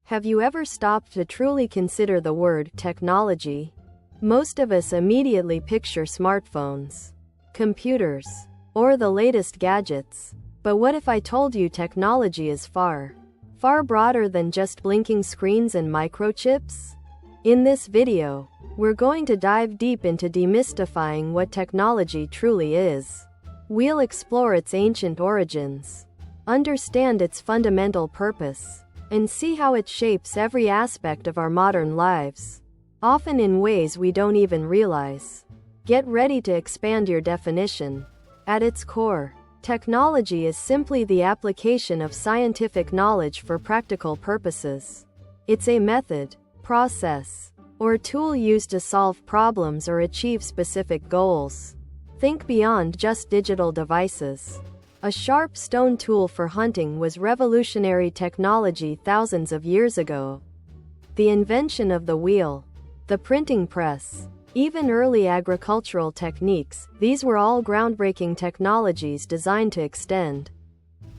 Have you ever stopped to truly consider the word technology? Most of us immediately picture smartphones, computers, or the latest gadgets. But what if I told you technology is far, far broader than just blinking screens and microchips? In this video, we're going to dive deep into demystifying what technology truly is. We'll explore its ancient origins, understand its fundamental purpose, and see how it shapes every aspect of our modern lives, often in ways we don't even realize. Get ready to expand your definition. At its core, technology is simply the application of scientific knowledge for practical purposes. It's a method, process, or tool used to solve problems or achieve specific goals. Think beyond just digital devices. A sharp stone tool for hunting was revolutionary technology thousands of years ago. The invention of the wheel, the printing press, even early agricultural techniques, these were all groundbreaking technologies designed to extend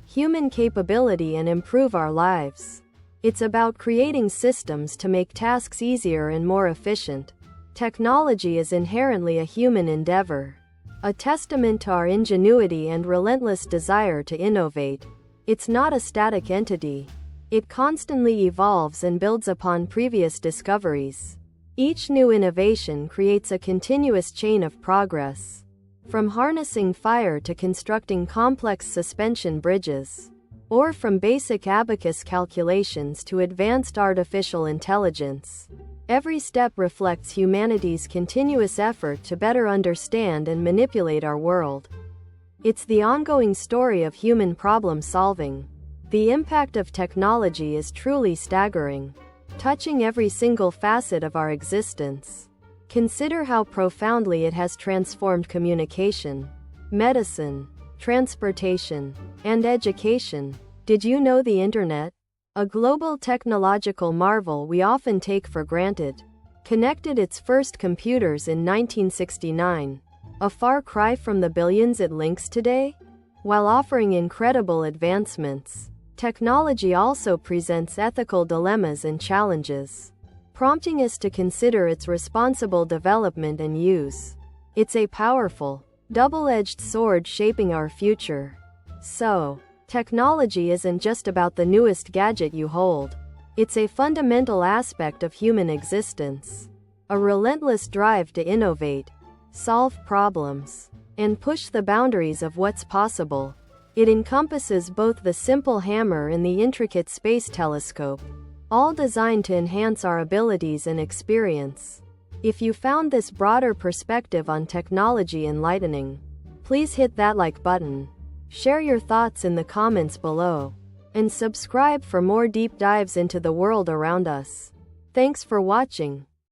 human capability and improve our lives. It's about creating systems to make tasks easier and more efficient. Technology is inherently a human endeavor, a testament to our ingenuity and relentless desire to innovate. It's not a static entity. It constantly evolves and builds upon previous discoveries. Each new innovation creates a continuous chain of progress, from harnessing fire to constructing complex suspension bridges, or from basic abacus calculations to advanced artificial intelligence. Every step reflects humanity's continuous effort to better understand and manipulate our world. It's the ongoing story of human problem solving. The impact of technology is truly staggering, touching every single facet of our existence. Consider how profoundly it has transformed communication, medicine, transportation, and education. Did you know the internet, a global technological marvel we often take for granted, connected its first computers in 1969, a far cry from the billions it links today? While offering incredible advancements, technology also presents ethical dilemmas and challenges, prompting us to consider its responsible development and use. It's a powerful, double-edged sword shaping our future. So, technology isn't just about the newest gadget you hold. It's a fundamental aspect of human existence. A relentless drive to innovate, solve problems, and push the boundaries of what's possible. It encompasses both the simple hammer and the intricate space telescope, all designed to enhance our abilities and experience. If you found this broader perspective on technology enlightening, please hit that like button. Share your thoughts in the comments below, and subscribe for more deep dives into the world around us. Thanks for watching.